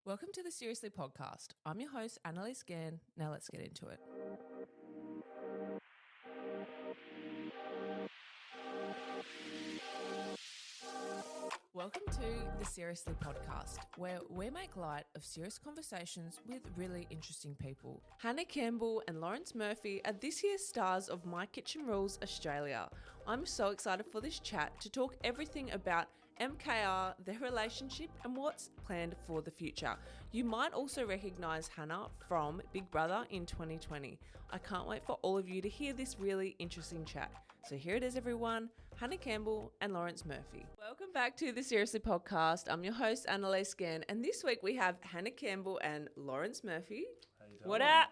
Welcome to the Seriously podcast. I'm your host, Annalise Gann. Now let's get into it. Welcome to the Seriously podcast, where we make light of serious conversations with really interesting people. Hannah Campbell and Lawrence Murphy are this year's stars of My Kitchen Rules Australia. I'm so excited for this chat to talk everything about MKR, their relationship, and what's planned for the future. You might also recognise Hannah from Big Brother in 2020. I can't wait for all of you to hear this really interesting chat. So here it is, everyone. Hannah Campbell and Lawrence Murphy. Welcome back to the Seriously podcast. I'm your host, Annalise Gann, and this week we have Hannah Campbell and Lawrence Murphy. How you doing? What up?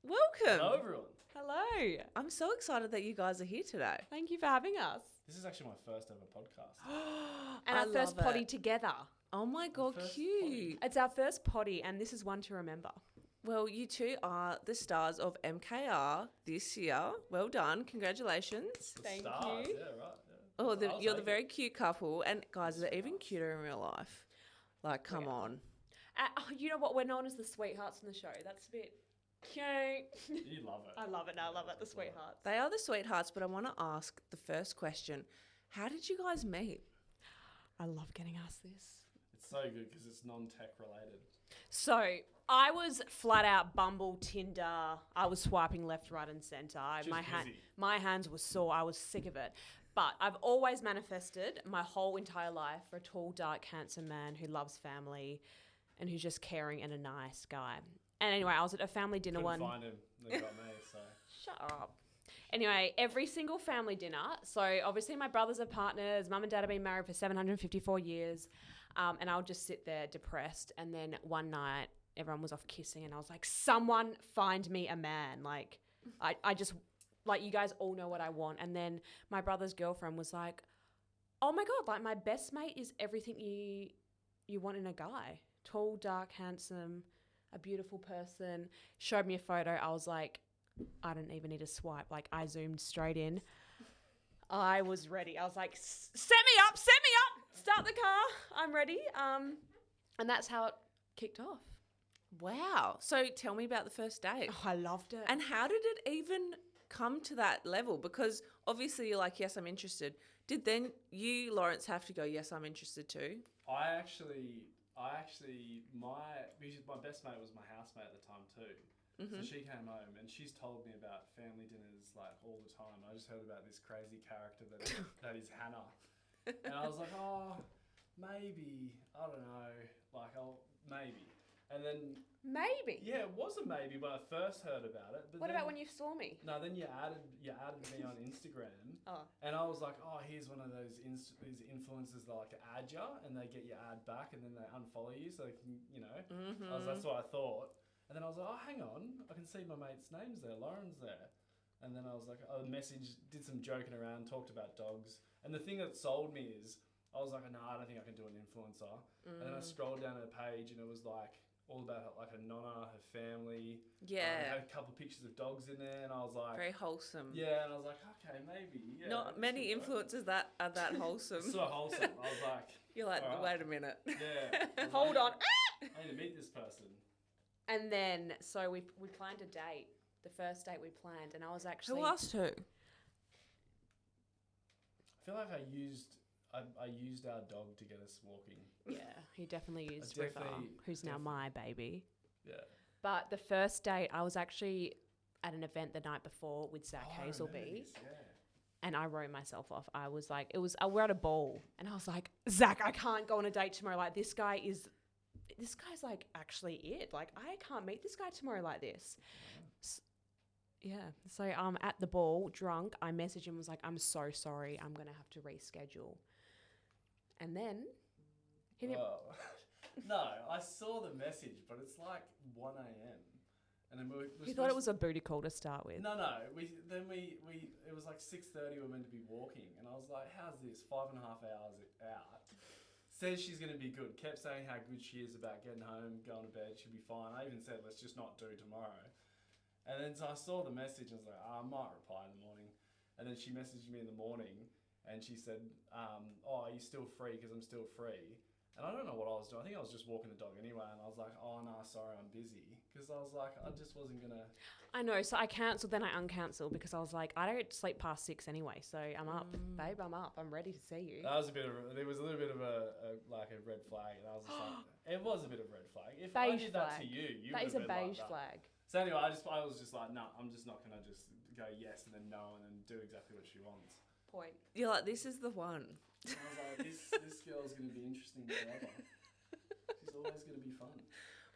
Welcome. Hello, everyone. Hello. I'm so excited that you guys are here today. Thank you for having us. This is actually my first ever podcast. And I our first love potty it. together. Oh my God, First cute. It's our first potty, and this is one to remember. Well, you two are the stars of MKR this year. Well done. Congratulations. The Thank stars. you. Yeah, right. Yeah. Oh, I'll you're the take very it. cute couple. And guys, they're even nice. cuter in real life. Like, come Yeah. on. You know what? We're known as the sweethearts in the show. That's a bit cute. You love it. I love it. No, I love it. The sweethearts. They are the sweethearts, but I want to ask the first question. How did you guys meet? I love getting asked this. It's so good because it's non-tech related. So I was flat out Bumble, Tinder. I was swiping left, right, and centre. Busy. My hands were sore. I was sick of it. But I've always manifested my whole entire life for a tall, dark, handsome man who loves family and who's just caring and a nice guy. And anyway, I was at a family dinner Couldn't one. find him. They got me. So Shut up. Anyway, every single family dinner. So obviously my brothers are partners. Mum and dad have been married for 754 years. And I would just sit there depressed. And then one night, everyone was off kissing. And I was like, someone find me a man. Like, I just, like, you guys all know what I want. And then my brother's girlfriend was like, oh my God, like my best mate is everything you want in a guy. Tall, dark, handsome, a beautiful person. Showed me a photo. I was like, I didn't even need to swipe. Like, I zoomed straight in. I was ready. I was like, set me up, start the car. I'm ready. And that's how it kicked off. Wow. So tell me about the first date. Oh, I loved it. And how did it even come to that level? Because obviously you're like, yes, I'm interested. Did then you, Lawrence, have to go, yes, I'm interested too? because my best mate was my housemate at the time too. So she came home and she's told me about family dinners like all the time. I just heard about this crazy character that is Hannah. And I was like, oh, maybe, I don't know, maybe. And then, Maybe. yeah, it was a maybe when I first heard about it. But What then, about when you saw me? No, then you added me on Instagram. Oh. And I was like, oh, here's one of those these influencers that like add you and they get your ad back and then they unfollow you so they can, that's what I thought. And then I was like, oh, hang on, I can see my mate's name's there, Lauren's there. And then I was like, I did some joking around, talked about dogs. And the thing that sold me is, I was like, no, I don't think I can do an influencer. And then I scrolled down her page and it was like, all about like her nonna, her family. Yeah. Had a couple of pictures of dogs in there and I was like... Very wholesome. Yeah, and I was like, okay, maybe. Yeah, Not many influencers that are that wholesome. So wholesome. I was like... You're like, all right. wait a minute. Yeah. I was Hold like, on. I need to meet this person. And then, so we planned a date. The first date we planned. And I was actually... Who asked who? I feel like I used our dog to get us walking. Yeah, he definitely used I River, definitely- who's now my baby. Yeah. But the first date, I was actually at an event the night before with Zach Oh, I remember Hazelby. this, yeah. And I wrote myself off. I was like, we're at a ball. And I was like, Zach, I can't go on a date tomorrow. Like, this guy's like actually it. Like, I can't meet this guy tomorrow like this. Yeah. So at the ball, drunk, I messaged him, was like, I'm so sorry. I'm going to have to reschedule. And then he didn't... Well, no, I saw the message, but it's like 1 a.m. And then He thought it was a booty call to start with. No. It was like 6:30. We were meant to be walking, and I was like, "How's this? 5.5 hours out." Says she's going to be good. Kept saying how good she is about getting home, going to bed. She'll be fine. I even said, "Let's just not do tomorrow." And then so I saw the message, and I was like, I might reply in the morning. And then she messaged me in the morning, and she said, "Oh, are you still free? Because I'm still free." And I don't know what I was doing. I think I was just walking the dog anyway. And I was like, oh, no, sorry, I'm busy. Because I was like, I just wasn't going to... I know. So I cancelled, then I uncancelled because I was like, I don't sleep past 6 anyway. So I'm up, babe. I'm up. I'm ready to see you. That was a bit of there was a little bit of a red flag. And I was just like, it was a bit of a red flag. If I did that to you that would is a have been beige like that. flag. So anyway, I was just like, no, I'm just not going to just go yes and then no and then do exactly what she wants. Point. You're like, this is the one. And I was like, this girl's going to be interesting forever. She's always going to be fun.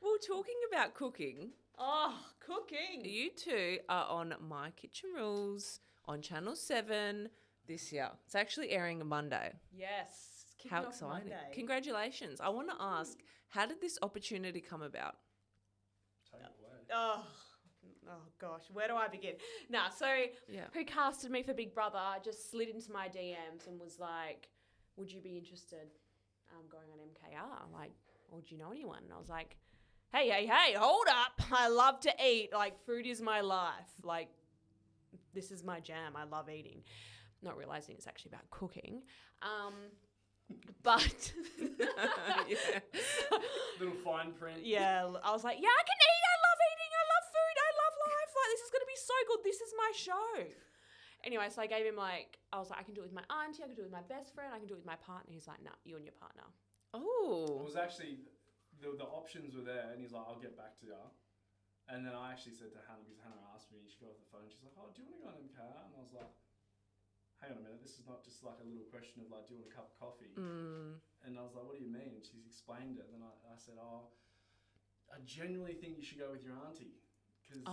Well, talking about cooking, Oh, cooking. you two are on My Kitchen Rules on Channel 7 this year. It's actually airing Monday. Yes. Kicking How off exciting. Monday. Congratulations. I want to ask, how did this opportunity come about? Take it away. Oh gosh, where do I begin? Who casted me for Big Brother just slid into my DMs and was like, would you be interested going on MKR? Like, or do you know anyone? And I was like, hey, hold up. I love to eat. Like, food is my life. Like, this is my jam. I love eating. Not realising it's actually about cooking. But... Yeah. Little fine print. Yeah, I was like, yeah, I can eat. I love eating. I love food. I love life. Like, this is going to be so good. This is my show. Anyway, so I gave him I was like, I can do it with my auntie. I can do it with my best friend. I can do it with my partner. He's like, nah, you and your partner. Oh. It was actually, the options were there and he's like, I'll get back to you. And then I actually said to Hannah, because Hannah asked me, she got off the phone, she's like, oh, do you want to go on MKR? And I was like, hang on a minute, this is not just like a little question of like, do you want a cup of coffee? And I was like, what do you mean? And she's explained it. And then I said, oh, I genuinely think you should go with your auntie. Cause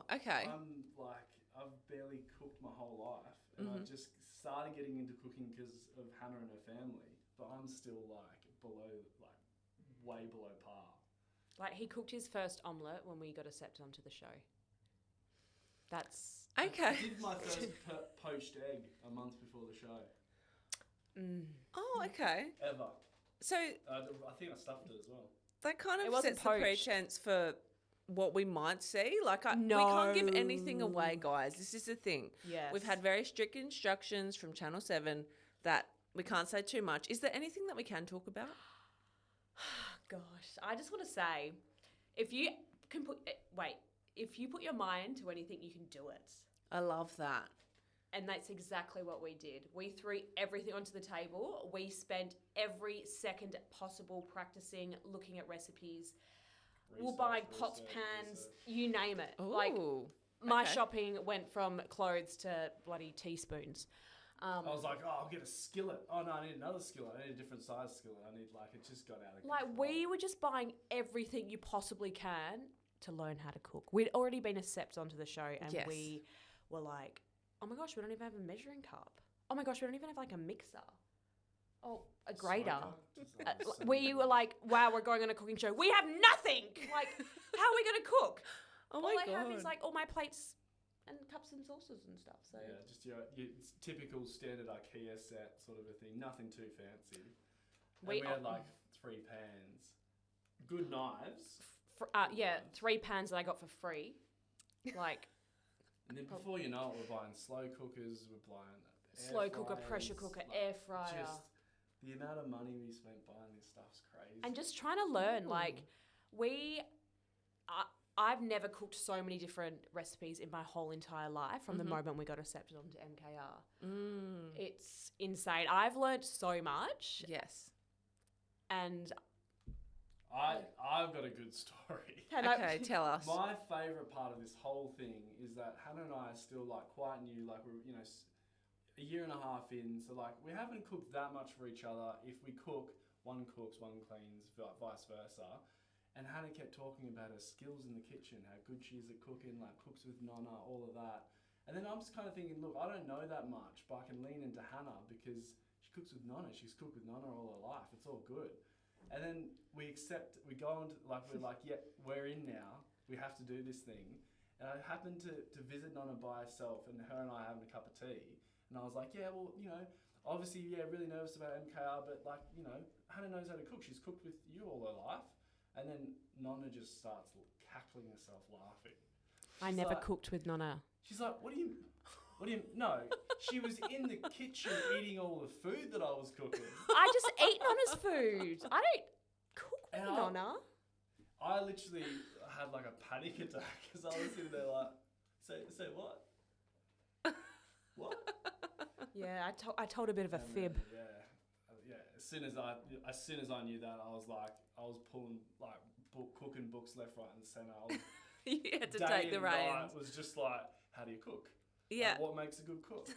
okay. I'm like, I've barely cooked my whole life. And I just started getting into cooking because of Hannah and her family. But I'm still like way below par. Like, he cooked his first omelette when we got accepted onto the show. That's... Okay. I did my first poached egg a month before the show. Oh, okay. Ever. So I think I stuffed it as well. that kind It of wasn't sets the poached. pretense for what we might see. Like, we No. can't give anything away, guys. This is the thing. Yes. We've had very strict instructions from Channel 7 that we can't say too much. Is there anything that we can talk about? Gosh, I just want to say, if you put your mind to anything, you can do it. I love that. And that's exactly what we did. We threw everything onto the table. We spent every second possible practicing, looking at recipes. We're buying pots, pans, you name it. Ooh, Like, my okay. shopping went from clothes to bloody teaspoons. I was like, oh, I'll get a skillet. Oh, no, I need another skillet. I need a different size skillet. I need, it just got out of control. Like, we were just buying everything you possibly can to learn how to cook. We'd already been accepted onto the show, and Yes. we were like, oh my gosh, we don't even have a measuring cup. Oh my gosh, we don't even have like a mixer. Oh, a grater. We were like, wow, we're going on a cooking show. We have nothing. Like, how are we going to cook? Oh my all I God. have is like all my plates and cups and saucers and stuff. So Yeah, just your typical standard IKEA set sort of a thing. Nothing too fancy. We We had like 3 pans. Good knives. 3 pans that I got for free. Like, And then before you know it, we're buying slow cookers, we're buying slow cooker, pressure cooker, air fryer. Just the amount of money we spent buying this stuff's crazy. And just trying to learn, like, I've never cooked so many different recipes in my whole entire life from the moment we got accepted onto MKR. It's insane. I've learned so much. Yes. And I've got a good story. Okay, tell us. My favourite part of this whole thing is that Hannah and I are still quite new, we're a year and a half in, so we haven't cooked that much for each other. If we cook, one cooks, one cleans, vice versa. And Hannah kept talking about her skills in the kitchen, how good she is at cooking, cooks with Nonna, all of that. And then I'm just kind of thinking, look, I don't know that much, but I can lean into Hannah because she cooks with Nonna. She's cooked with Nonna all her life. It's all good. And then we go on to, we're like, yeah, we're in now. We have to do this thing. And I happened to visit Nonna by herself, and her and I having a cup of tea. And I was like, yeah, well, obviously, really nervous about MKR, but Hannah knows how to cook. She's cooked with you all her life. And then Nonna just starts cackling herself laughing. I never cooked with Nonna. She's like, what do you... What do you... No, she was in the kitchen eating all the food that I was cooking. I just eat Nana's food. I don't cook with And Nana. I literally had like a panic attack because I was sitting there like, say what? What? Yeah, I told a bit of a fib. Yeah. As soon as I knew that, I was pulling like cooking books left, right, and centre. You had to Day take the and night reins. was just like, how do you cook? Yeah. Like, what makes a good cook?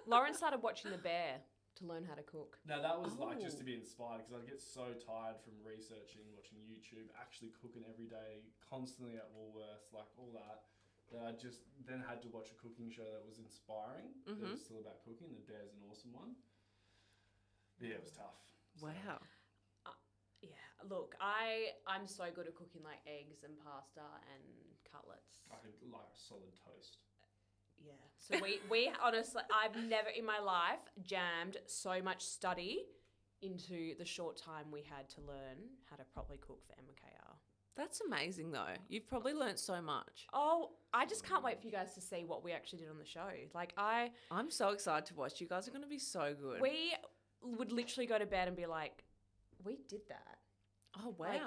Lauren started watching The Bear to learn how to cook. Now that was like just to be inspired because I'd get so tired from researching, watching YouTube, actually cooking every day, constantly at Woolworths, like all that. That I just then had to watch a cooking show that was inspiring. That was still about cooking. The Bear's an awesome one. But yeah, it was tough. So. Wow. Yeah, look, I'm so good at cooking like eggs and pasta and cutlets. I could like a solid toast. Yeah. So we honestly, I've never in my life jammed so much study into the short time we had to learn how to properly cook for MKR. That's amazing, though. You've probably learnt so much. Oh, I just can't wait for you guys to see what we actually did on the show. Like I'm so excited to watch. You guys are going to be so good. we would literally go to bed and be like, we did that. Oh, wow. Like,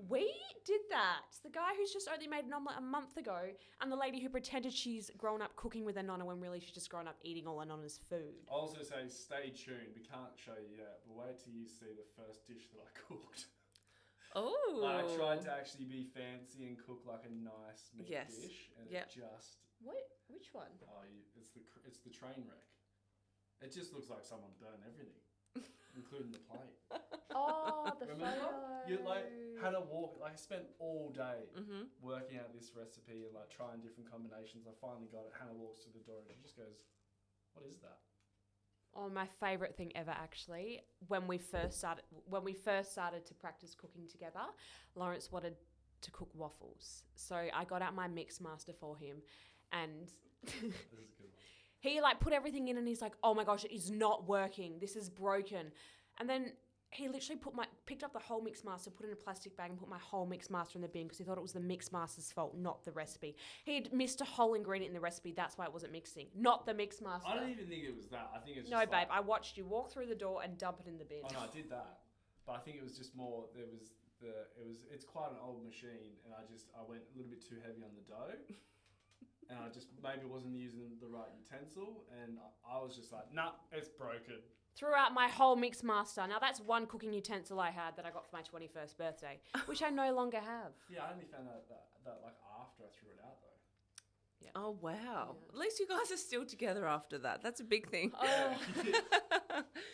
we did that. The guy who's just only made an omelette a month ago, and the lady who pretended she's grown up cooking with her nonna when really she's just grown up eating all her nonna's food. I'll also say, stay tuned. We can't show you yet, but wait till you see the first dish that I cooked. Oh. I tried to actually be fancy and cook like a nice meat dish, and it just... What? Which one? Oh, it's the train wreck. It just looks like someone burned everything, including the plate. Oh, the Remember? photo. You like had a walk. Like I spent all day working out this recipe and like trying different combinations. I finally got it. Hannah walks to the door and she just goes, "What is that?" Oh, my favourite thing ever, actually. When we first started to practice cooking together, Lawrence wanted to cook waffles. So I got out my mix master for him, and This is a good one. he like put everything in, and he's like, "Oh my gosh, it is not working. This is broken." And then he literally picked up the whole mix master, put it in a plastic bag, and put my whole mix master in the bin because he thought it was the mix master's fault, not the recipe. He had missed a whole ingredient in the recipe. That's why it wasn't mixing, not the mix master. I don't even think it was that. I think it's No, just babe. like, I watched you walk through the door and dump it in the bin. Oh no, I did that, but I think it was just more. It's quite an old machine, and I went a little bit too heavy on the dough, and I just maybe wasn't using the right utensil, and I was just like, nah, it's broken. Threw out my whole mix master. Now that's one cooking utensil I had that I got for my 21st birthday, which I no longer have. Yeah, I only found out that like after I threw it out though. Yeah. Oh, wow. Yeah. At least you guys are still together after that. That's a big thing. Oh.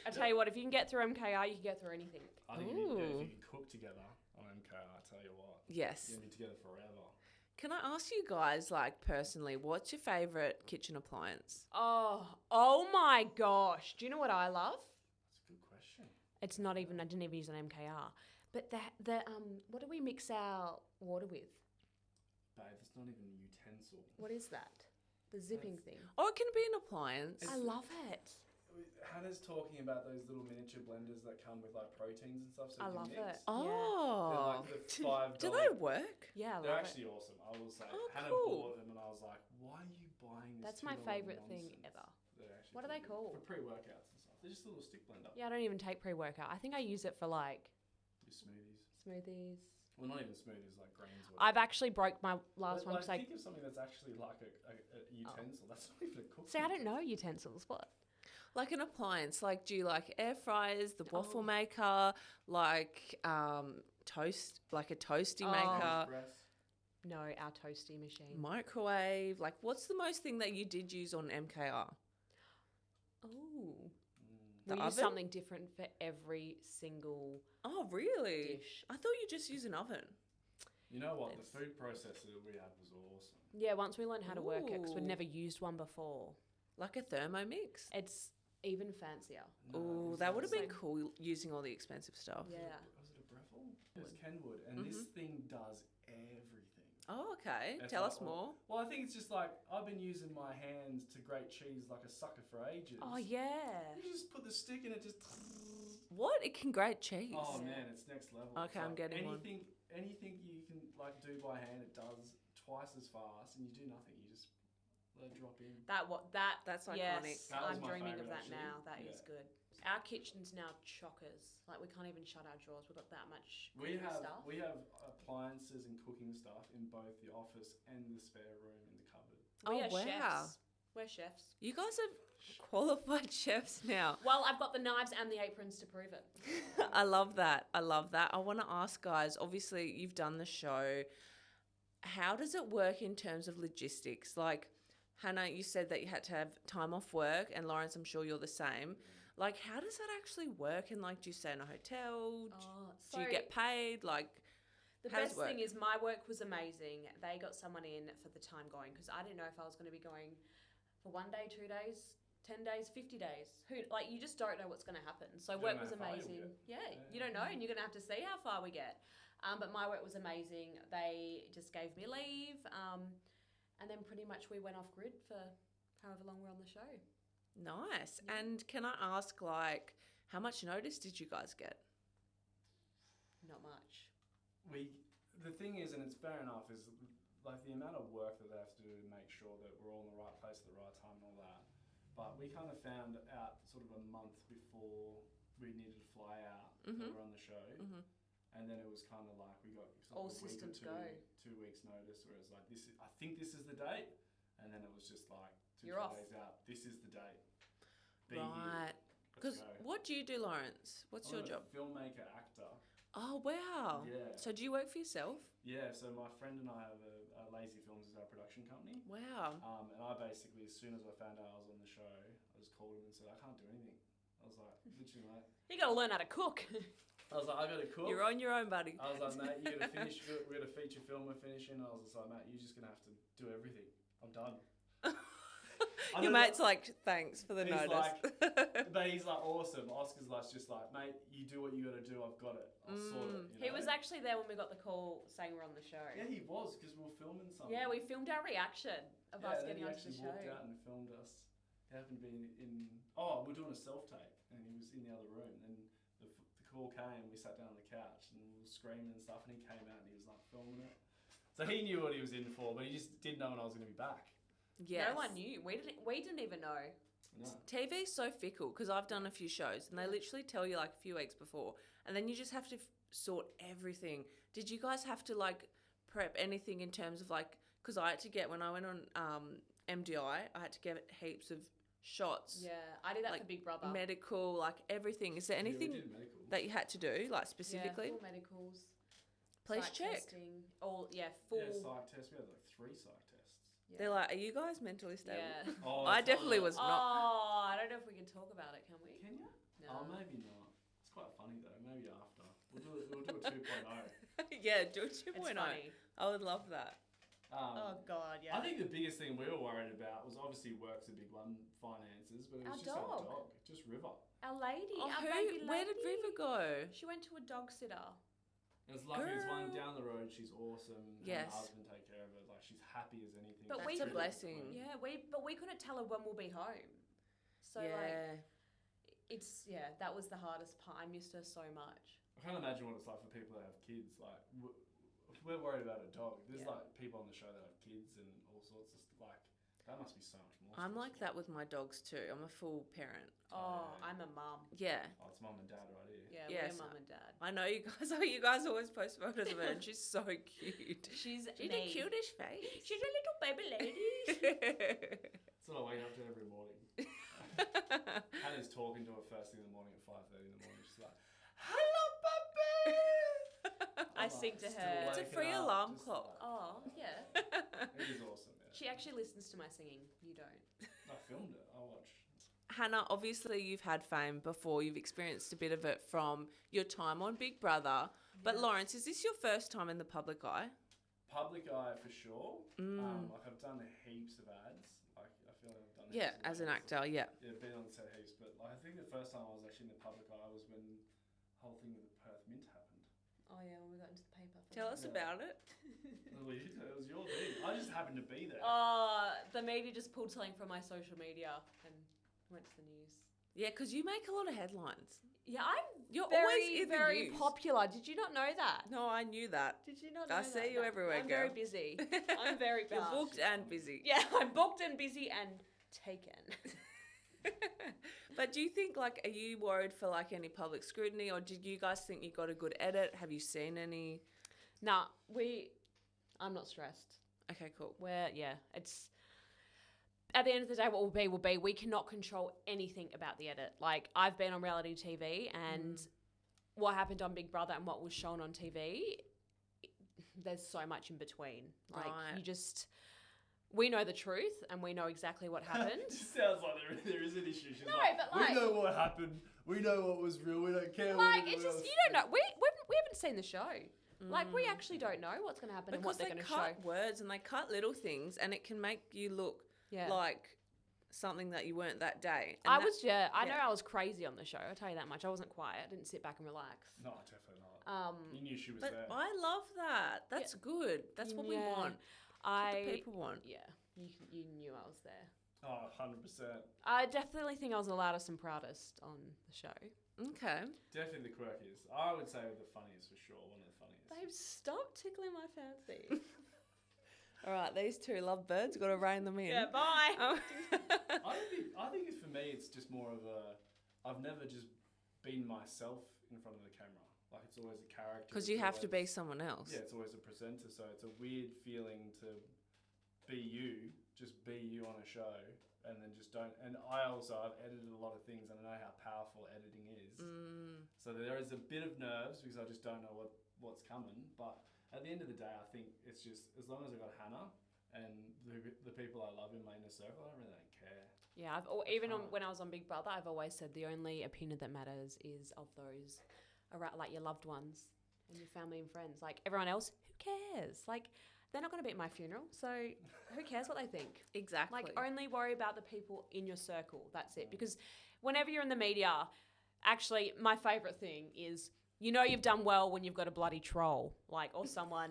I tell you what, if you can get through MKR, you can get through anything. I think if you can cook together on MKR, I tell you what. Yes. You'll be together forever. Can I ask you guys, like, personally, what's your favourite kitchen appliance? Oh my gosh. Do you know what I love? That's a good question. It's not even, I didn't even use an MKR. But what do we mix our water with? Babe, it's not even a utensil. What is that? The zipping thing. Oh, it can be an appliance. I love it. Hannah's talking about those little miniature blenders that come with like proteins and stuff. So I you can love mix. it. Oh. They're like the $5. Do they work? Yeah, I They're love actually awesome. I will say. Oh, Hannah cool. bought them, and I was like, "Why are you buying this?" That's my $2 favourite thing nonsense?" ever. They're actually What are they pretty good. called? For pre-workouts and stuff. They're just a little stick blender. Yeah, I don't even take pre-workout. I think I use it for like Your smoothies. smoothies. Well, not even smoothies, like greens. I've actually broke my last one Like, because think of something that's actually like a utensil. That's not even a cooking. See, I don't know utensils. What? Like an appliance. Like, do you like air fryers, the waffle maker, like toast, like a toasty maker, Press. No, our toasty machine. microwave? Like, what's the most thing that you did use on MKR? Oh. The We use oven? something different for every single Oh, really? dish. I thought you just use an oven. You know what? It's- The food processor we had was awesome. Yeah, once we learned how to work it because we'd Ooh. never used one before. Like a Thermomix. It's even fancier. No, it Oh, was that would have been so- cool using all the expensive stuff. Yeah. Was it a Breffel? It was Kenwood, and this thing does everything. Oh, okay. It's Tell like us more. Well, I think it's just like I've been using my hands to grate cheese like a sucker for ages. Oh yeah. You just put the stick in it, just. What? It can grate cheese. Oh man, it's next level. Okay, It's I'm like getting one. anything you can like do by hand, it does twice as fast, and you do nothing. You just They drop in. That's iconic. Yes, That was I'm my dreaming of favourite, that actually. now. That Yeah. is good. Our kitchen's now chockers. Like we can't even shut our drawers. We've got that much We cooking stuff. have appliances and cooking stuff in both the office and the spare room in the cupboard. We Oh, are wow. chefs. We're chefs. You guys are qualified chefs now. Well, I've got the knives and the aprons to prove it. I love that. I want to ask guys, obviously you've done the show. How does it work in terms of logistics? Like, Hannah, you said that you had to have time off work, and Lawrence, I'm sure you're the same. Like, how does that actually work? And like, do you stay in a hotel? Do you get paid? Like, the how does best it work? thing is my work was amazing. They got someone in for the time going because I didn't know if I was going to be going for 1 day, 2 days, 10 days, 50 days. You just don't know what's going to happen. So You work don't was know how far you'll amazing. get. Yeah, you don't know, and you're going to have to see how far we get. But my work was amazing. They just gave me leave, and then pretty much we went off grid for however long we're on the show. Nice. Yeah. And can I ask, like, how much notice did you guys get? Not much. The thing is, and it's fair enough, is like the amount of work that they have to do to make sure that we're all in the right place at the right time and all that. But we kind of found out sort of a month before we needed to fly out that we were on the show. Mm-hmm. And then it was kind of like we got sort All of a week or systems two, go. 2 weeks notice, where it's like I think this is the date, and then it was just like 2 You're off. days out. This is the date. Be here. Right. Let's Because go. what do you do, Lawrence? What's I'm your a job? Filmmaker, actor. Oh, wow. Yeah. So do you work for yourself? Yeah. So my friend and I have a Lazy Films as our production company. Wow. And I basically, as soon as I found out I was on the show, I just called him and said, I can't do anything. I was like, literally, mate. You got to learn how to cook. I was like, I got to cook. You're on your own, buddy. I was like, mate, you got to finish. We got a feature film we're finishing. I was just like, mate, you're just gonna have to do everything. I'm done. Your mate's like, thanks for the He's notice. But he's like, awesome. Oscar's like, just like, mate, you do what you got to do. I've got it. I'll sort it. He was actually there when we got the call saying we're on the show. Yeah, he was because we were filming something. Yeah, we filmed our reaction of us getting onto the he show. walked out and filmed us. He happened to be we're doing a self-tape, and he was in the other room, and the call came, we sat down on the couch, and we were screaming and stuff, and he came out and he was like filming it. So he knew what he was in for, but he just didn't know when I was going to be back. Yes. No one knew. We didn't even know. No. TV's so fickle because I've done a few shows and they literally tell you like a few weeks before, and then you just have to sort everything. Did you guys have to like prep anything in terms of like, because I had to get, when I went on MDI, I had to get heaps of shots. Yeah, I did that Like for Big Brother. Medical, like everything. Is there Yeah, we anything did medical. that you had to do, like specifically? Yeah, full medicals. Please psych check. Testing, full. Yeah, psych tests. We had like 3 psych tests. Yeah. They're like, are you guys mentally stable? Yeah. Oh, I it's definitely not- was not. Oh, I don't know if we can talk about it, can we? Can you? No. Oh, maybe not. It's quite funny though. Maybe after. We'll do a 2.0. Yeah, do a It's 2.0. funny. I would love that. Oh God, yeah. I think the biggest thing we were worried about was obviously work's a big one, finances, but it was Our just our dog. dog, just River. Our lady, Oh, our baby lady. where did River go? She went to a dog sitter. It was lucky there's one Girl. down the road. She's awesome. Yes. Her husband take care of her. Like she's happy as anything. But That's we- a blessing. Yeah, but we couldn't tell her when we'll be home. So yeah. that was the hardest part. I missed her so much. I can't imagine what it's like for people that have kids. Like we're worried about a dog. There's Yeah. like people on the show that have kids and all sorts of like that must be so much more. I'm like stressful. that with my dogs too. I'm a full parent. Oh, yeah. I'm a mum. Yeah. Oh, it's mum and dad right here. Yeah, Yes. we're mum and dad. I know you guys. You guys always post photos of her, and she's so cute. She's She's me. a cutish face. She's a little baby lady. That's what I wake up to every morning. Hannah's talking to her first thing in the morning at 5:30 in the morning. She's like, "Hello, puppy." I I'm sing like, to still her. It's a waking free up, alarm just clock. like- Oh, yeah. It is awesome. Yeah. She actually listens to my singing. You don't. I filmed it. I watched. Hannah, obviously you've had fame before. You've experienced a bit of it from your time on Big Brother. But Yeah. Lawrence, is this your first time in the public eye? Public eye for sure. Mm. Like I've done heaps of ads. Like I feel like I've done. Yeah, heaps of as an ads. actor, yeah. Yeah, been on set heaps, but like, I think the first time I was actually in the public eye was when the whole thing with the Perth Mint happened. Oh, yeah, when we got into the paper. Tell us Yeah. about it. Well, it was your thing. I just happened to be there. The media just pulled something from my social media and went to the news. Yeah, because you make a lot of headlines. Yeah, I'm You're very, always in the very news. popular. Did you not know that? No, I knew that. Did you not know I that? see you everywhere, I'm girl. very busy. I'm very You're busy. booked and busy. Yeah, I'm booked and busy and taken. But do you think, like, are you worried for, like, any public scrutiny, or did you guys think you got a good edit? Have you seen any? Nah, I'm not stressed. Okay, cool. It's at the end of the day, what will be will be. We cannot control anything about the edit. Like, I've been on reality TV, and what happened on Big Brother and what was shown on TV, there's so much in between. Like, we know the truth and we know exactly what happened. It just sounds like there is an issue. She's No, like, but like- we know what happened. We know what was real. We don't care. Like, what it's anyone just, else you don't know. We haven't seen the show. Like, we actually don't know what's going to happen and what Because they're they going to show. cut words and they cut little things, and it can make you look like something that you weren't that day. And I know I was crazy on the show. I'll tell you that much. I wasn't quiet. I didn't sit back and relax. No, definitely not. You knew she was But there. I love that. That's good. That's what we want. That's what the people want. Yeah, you knew I was there. Oh, 100%. I definitely think I was the loudest and proudest on the show. Okay. Definitely the quirkiest. I would say the funniest for sure. One of the funniest. Babe, stop tickling my fancy. All right, these two lovebirds, got to rein them in. Yeah, bye. I think for me, it's just more of a. I've never just been myself in front of the camera. Like, it's always a character. Because you have to be someone else. Yeah, it's always a presenter, so it's a weird feeling to be you, just be you on a show, and then just don't. And I've edited a lot of things, and I know how powerful editing is. So there is a bit of nerves because I just don't know what's coming. But at the end of the day, I think it's just as long as I got Hannah and the people I love in my inner circle, I don't really care. Yeah, when I was on Big Brother, I've always said the only opinion that matters is of those around, like your loved ones and your family and friends. Like, everyone else, who cares? Like, they're not going to be at my funeral, so who cares what they think? Exactly. Like, only worry about the people in your circle. That's it. Because whenever you're in the media, actually, my favourite thing is, you know, you've done well when you've got a bloody troll, like, or someone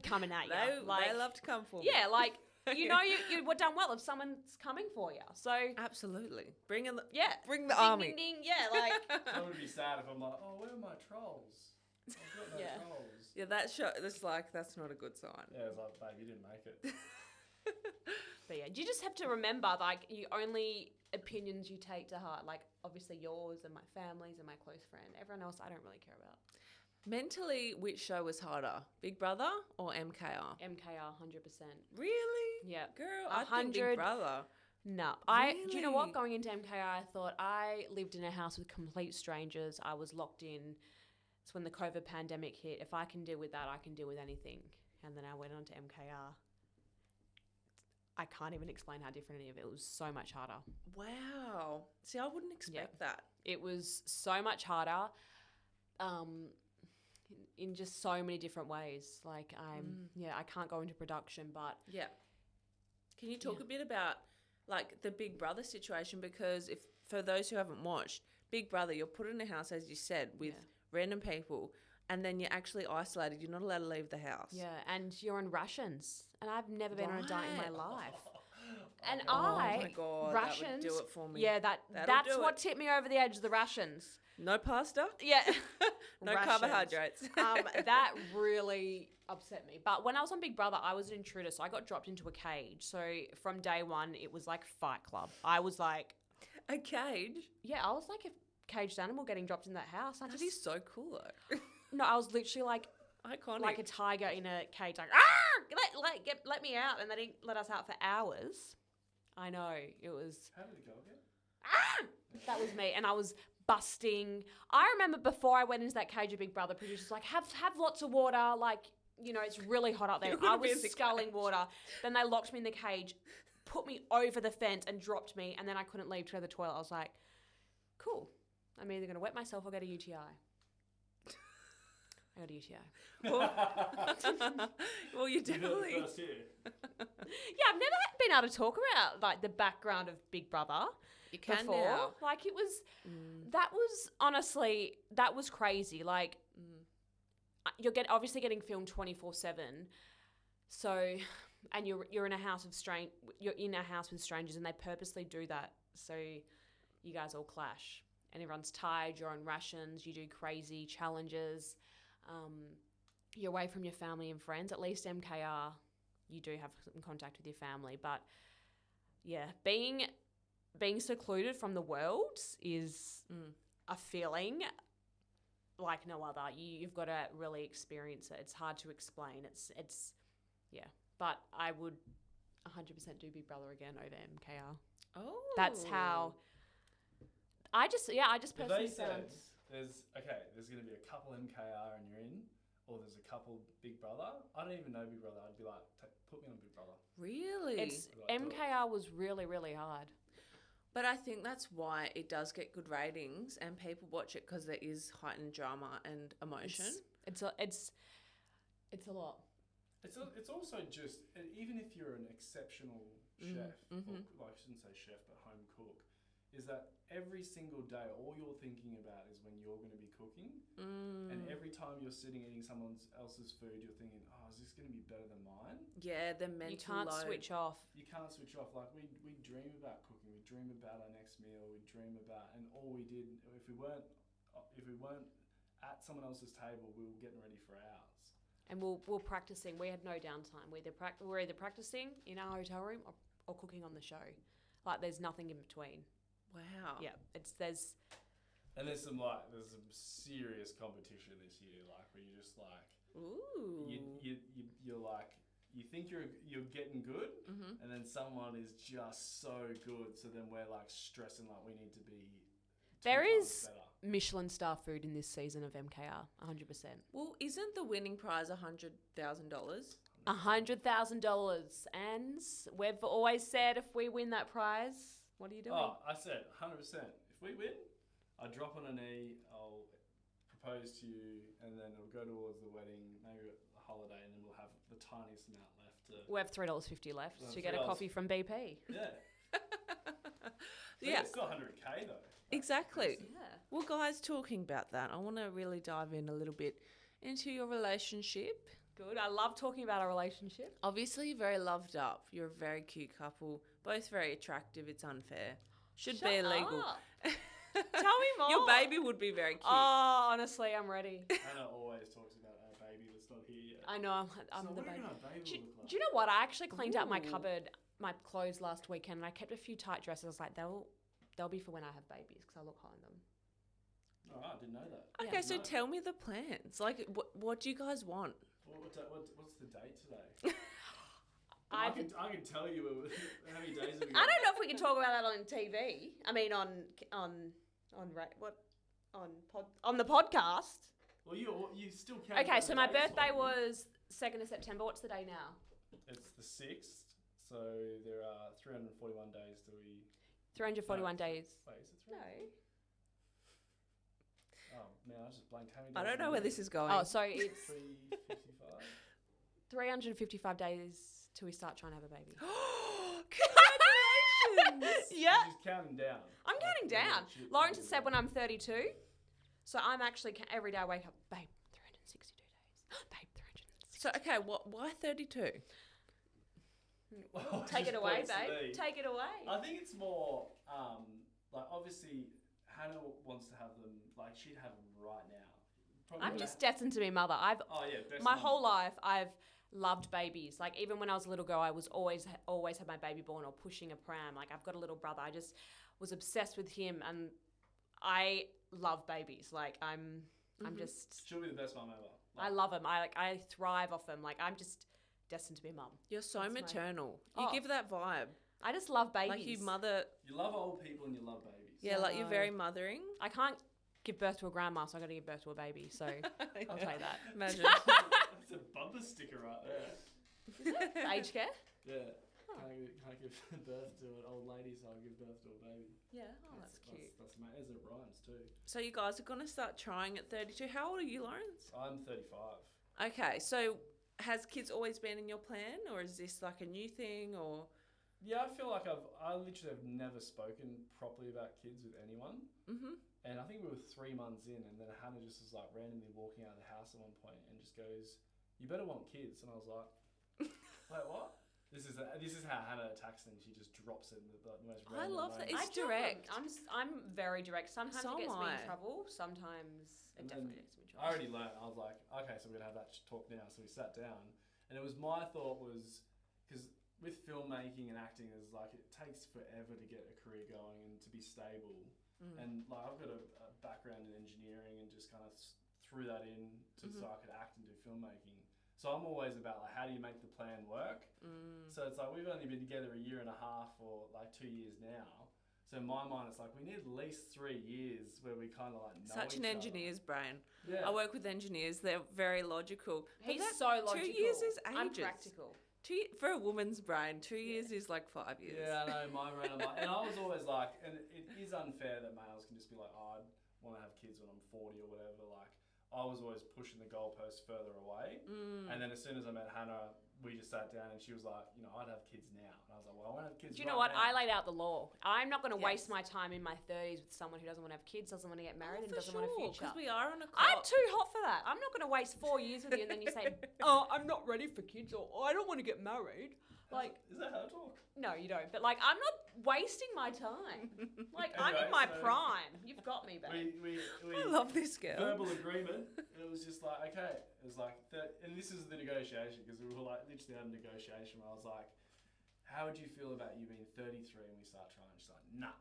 coming at you. They love to come for me. Yeah, like, you know, you were done well if someone's coming for you. So absolutely, bring the ding, army. Ding, ding, yeah, like. I would be sad if I'm like, oh, where are my trolls? I've got no trolls. Yeah, that's not a good sign. Yeah, it's like, babe, you didn't make it. But yeah, you just have to remember, like, you only opinions you take to heart, like, obviously yours and my family's and my close friend. Everyone else, I don't really care about. Mentally, which show was harder, Big Brother or MKR? MKR, 100%. Really? Yeah. Girl, I think Big Brother. No. Really? Do you know what? Going into MKR, I thought I lived in a house with complete strangers. I was locked in. It's when the COVID pandemic hit. If I can deal with that, I can deal with anything. And then I went on to MKR. I can't even explain how different any of it was. So much harder. Wow. See, I wouldn't expect that. It was so much harder. In just so many different ways. Like, I can't go into production, but... Yeah. Can you talk a bit about, like, the Big Brother situation? Because for those who haven't watched, Big Brother, you're put in a house, as you said, with random people, and then you're actually isolated. You're not allowed to leave the house. Yeah, and you're on rations. And I've never been on a diet in my life. And oh my God, rations, that would do it for me. Yeah, that's what tipped me over the edge, the rations. No pasta? Yeah. No carbohydrates. That really upset me. But when I was on Big Brother, I was an intruder, so I got dropped into a cage. So from day one, it was like Fight Club. I was like... A cage? Yeah, I was like a caged animal getting dropped in that house. That is so cool, though. No, I was literally like... Iconic. Like a tiger in a cage, like, let me out. And they didn't let us out for hours. I know, it was... How did it go again? That was me. And I was busting. I remember before I went into that cage of Big Brother, producers like, have lots of water. Like, you know, it's really hot up there. I was sculling water. Then they locked me in the cage, put me over the fence and dropped me. And then I couldn't leave to go to the toilet. I was like, cool. I'm either going to wet myself or get a UTI. I got a UTI. Well, you definitely... You first here. Yeah, I've never been able to talk about, like, the background of Big Brother. You can before. now. Like, it was... That was, honestly, that was crazy. Like, you're obviously getting filmed 24/7. So, and you're in a house of you're in a house with strangers, and they purposely do that so you guys all clash. and everyone's tired, you're on rations, you do crazy challenges, you're away from your family and friends. At least MKR, you do have some contact with your family. But yeah, being secluded from the world is a feeling like no other. You've got to really experience it. It's hard to explain. It's yeah. But I would 100% do Big Brother again over MKR. Oh, That's how. I just personally If they said found. there's going to be a couple MKR and you're in, or there's a couple Big Brother. I don't even know Big Brother. I'd be like, put me on Big Brother. really? MKR was really, really hard. But I think that's why it does get good ratings and people watch it because there is heightened drama and emotion. It's a lot. It's also just, even if you're an exceptional chef, or, I shouldn't say chef, but home cook, is that every single day, all you're thinking about is when you're going to be cooking. And every time you're sitting eating someone else's food, you're thinking, oh, is this going to be better than mine? Yeah, the mental You can't load. switch off. You can't switch off. Like, we dream about cooking. We dream about our next meal. We dream about, and all we did, if we weren't at someone else's table, we were getting ready for ours. And we're practicing. We had no downtime. We're either practicing in our hotel room or cooking on the show. Like, there's nothing in between. Wow. Yeah, there's And there's some serious competition this year. Like, where you're just like, ooh, you're like, you think you're getting good, and then someone is just so good. So then we're like stressing, like we need to be. There times is better. Michelin star food in this season of MKR, 100%. Well, isn't the winning prize $100,000? $100,000, and we've always said if we win that prize, what are you doing? Oh, I said 100%. If we win, I drop on a knee, I'll propose to you, and then it'll go towards the wedding, maybe a holiday, and then we'll have the tiniest amount left to. We have $3.50 left Well, to get a $3. coffee from BP. Yeah. Yeah. It's still 100K though. Exactly. Yeah. Well, guys, talking about that, I want to really dive in a little bit into your relationship. Good. I love talking about our relationship. Obviously, you're very loved up. You're a very cute couple, both very attractive. It's unfair. Should be illegal. Up. Tell me more. Your baby would be very cute. Oh, honestly, I'm ready. Anna always talks about our baby that's not here yet. I know. I'm So the what baby. do our baby Do, look like? do you know what? I actually cleaned out my Ooh. cupboard, my clothes last weekend, and I kept a few tight dresses. I was like, they'll be for when I have babies because I look hot in them. Oh, I didn't know that. Okay, so No. tell me the plans. Like, what do you guys want? What's the date today? I can tell you how many days have we got. I don't know if we can talk about that on TV. I mean, on the podcast. Well, you still count. Okay, so my days, birthday like, was 2nd of September. What's the day now? It's the 6th, so there are 341 days till we. 341 days. Wait, is it 3? No. Oh man, I just blanked. How many days? I don't know where this is going. Oh, so it's 355. 355 days till we start trying to have a baby. Congratulations! Yeah. She's counting down. I'm counting down. Lawrence has said when I'm 32. So I'm actually, every day I wake up, babe, 362 days. Babe, 362. So, okay, why 32? Well, Take it just away, points to babe. me. Take it away. I think it's more like obviously Hannah wants to have them. Like she'd have them right now. Probably I'm when just destined to be a mother. Oh yeah, best My mum. whole life, I've loved babies. Like even when I was a little girl, I was always had my baby born or pushing a pram. Like I've got a little brother. I just was obsessed with him, and I love babies. Like I'm just, She'll be the best mum ever. I love them. I thrive off them. Like I'm just destined to be a mum. You're so That's my- maternal. You Oh. give that vibe. I just love babies. Like you mother. You love old people and you love babies. Yeah, like you're No. very mothering. I can't give birth to a grandma, so I got to give birth to a baby. So I'll take that. Imagine. That's a bumper sticker right there. Aged care. Yeah. Oh. Can't give birth to an old lady, so I'll give birth to a baby. Yeah. Oh, that's cute. That's amazing. It rhymes too. So you guys are going to start trying at 32. How old are you, Lawrence? I'm 35. Okay, so has kids always been in your plan, or is this like a new thing, or? Yeah, I feel like I literally have never spoken properly about kids with anyone. Mm-hmm. And I think we were 3 months in, and then Hannah just was like randomly walking out of the house at one point and just goes, "You better want kids." And I was like, "Wait, what?" This is how Hannah attacks them. She just drops it in the most I random love that. moments. It's direct. I'm very direct. Sometimes So it gets am me I. in trouble. Sometimes it And definitely then gets me in I trouble. already learned. I was like, okay, so we're gonna have that talk now. So we sat down, and it was my thought was because with filmmaking and acting, is like it takes forever to get a career going and to be stable. And like I've got a background in engineering and just kind of threw that in to so I could act and do filmmaking. So I'm always about like how do you make the plan work. So it's like we've only been together a year and a half or like 2 years now. So in my mind, it's like we need at least 3 years where we kind of like know Such an each engineer's brain. Yeah. I work with engineers. They're very logical. But He's that so logical. 2 years is ages. I'm practical. For a woman's brain, 2 years is like 5 years. Yeah, I know, my brain. I'm like, and I was always like, and it is unfair that males can just be like, oh, I want to have kids when I'm 40 or whatever. Like, I was always pushing the goalposts further away. And then as soon as I met Hannah, we just sat down and she was like, you know, I'd have kids now. And I was like, well, I want to have kids Do you know right what? now. I laid out the law. I'm not going to waste Yes. my time in my 30s with someone who doesn't want to have kids, doesn't want to get married, and for doesn't want a sure, future. because we are on a I'm clock. too hot for that. I'm not going to waste 4 years with you and then you say, oh, I'm not ready for kids or I don't want to get married. Like, Is that how I talk? no, you don't. But like, I'm not wasting my time. Like, I'm in Anyway, my so- prime. You've got me, babe. We I love this girl. verbal agreement. It was just like, okay. It was like, and this is the negotiation because we were like literally had a negotiation where I was like, how would you feel about you being 33 and we start trying? She's like, nah.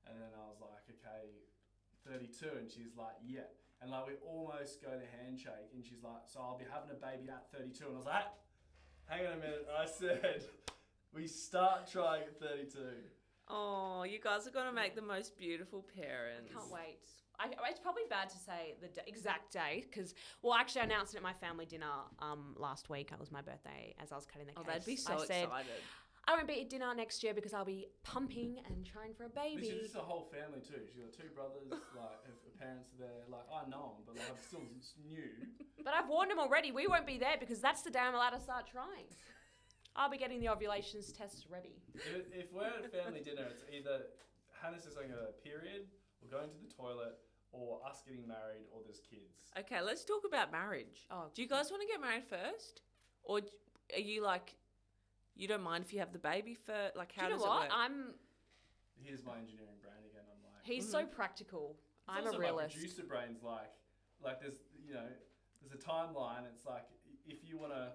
And then I was like, okay, 32. And she's like, yeah. And like, we almost go to handshake and she's like, so I'll be having a baby at 32. And I was like, hang on a minute. I said, we start trying at 32. Oh, you guys are going to make the most beautiful parents. Can't wait. It's probably bad to say the exact date because, well, actually, I announced it at my family dinner last week. It was my birthday as I was cutting the cake. Oh, they'd be so I said, excited. I won't be at dinner next year because I'll be pumping and trying for a baby. This is a whole family too. She's got 2 brothers, like her parents are there. Like I know them, but like I'm still new. But I've warned him already. We won't be there because that's the day I'm allowed to start trying. I'll be getting the ovulations tests ready. If we're at family dinner, it's either Hannah says something about a period, or going to the toilet, or us getting married, or there's kids. Okay, let's talk about marriage. Oh, Do you guys want to get married first? Or are you like, you don't mind if you have the baby first? Like, how do you does know what? it work? Here's my engineering brain again. I'm like, He's so practical. it's I'm also a realist. My producer brain's like there's there's a timeline. It's like if you want to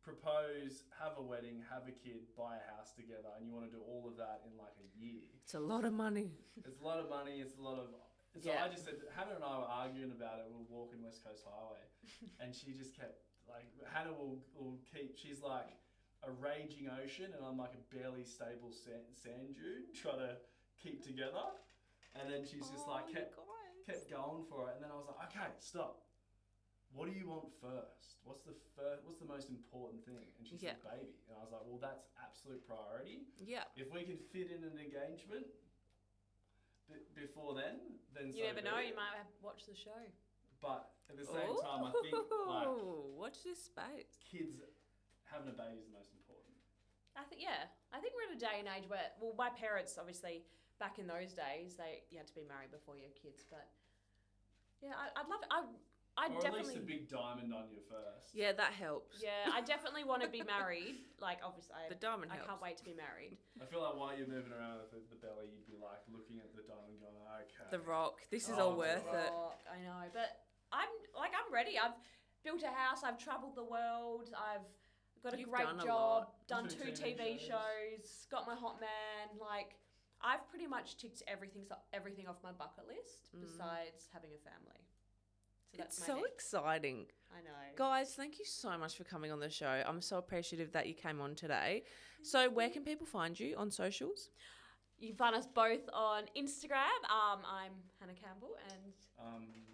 propose, have a wedding, have a kid, buy a house together, and you want to do all of that in like a year. It's a lot of money. It's a lot of money. It's a lot of. So Yeah. I just said, Hannah and I were arguing about it. We were walking West Coast Highway, and she just kept like Hannah will keep. She's like a raging ocean, and I'm like a barely stable sand dune trying to keep together. And then she's just like kept going for it. And then I was like, okay, stop. What do you want first? What's the most important thing? And she said baby. And I was like, well, that's absolute priority. Yeah. If we can fit in an engagement before then You so never be know. it. You might watch the show. But at the same time, I think like watch this space. kids having a baby is the most important. I think we're in a day and age where, well, my parents obviously back in those days you had to be married before you had kids, but yeah, I'd love it. I'd Or at definitely. least a big diamond on you first. Yeah, that helps. Yeah, I definitely want to be married. Like, obviously, The diamond I helps. can't wait to be married. I feel like while you're moving around with the belly, you'd be like looking at the diamond going, okay. The rock. This is Oh, all worth The it. Rock, I know, but I'm ready. I've built a house. I've travelled the world. I've got a You've great done a job. lot. Done 2 2 TV shows. Got my hot man. Like, I've pretty much ticked everything off my bucket list besides having a family. So that's It's my so next. exciting. I know. Guys, thank you so much for coming on the show. I'm so appreciative that you came on today. So where can people find you on socials? You can find us both on Instagram. I'm Hannah Campbell, and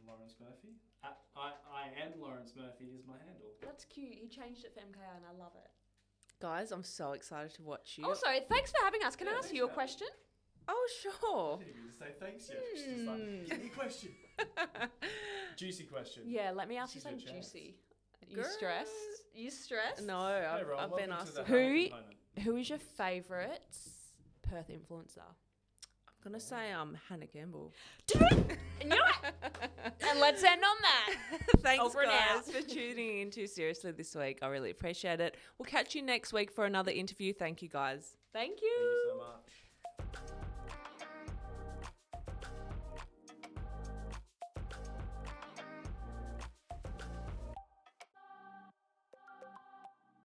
Lawrence Murphy. I am Lawrence Murphy is my handle. that's cute. He changed it for MKR, and I love it. Guys, I'm so excited to watch you. Also, thanks for having us. Can I Yeah, ask thanks you a for question? Oh, sure. I didn't even say thanks yet. She's just like, give me a question. Juicy question. Yeah, let me ask This you is your something chance. juicy. You Girl. stressed? You stressed? No, Hey, Ron, I've been welcome asked. to the Who- Hannah component. Who is your favourite Perth influencer? I'm going to say Hannah Campbell. And you know what? And let's end on that. Thanks, Over and out. guys, for tuning in to Seriously this week. I really appreciate it. We'll catch you next week for another interview. Thank you, guys. Thank Thank you so much.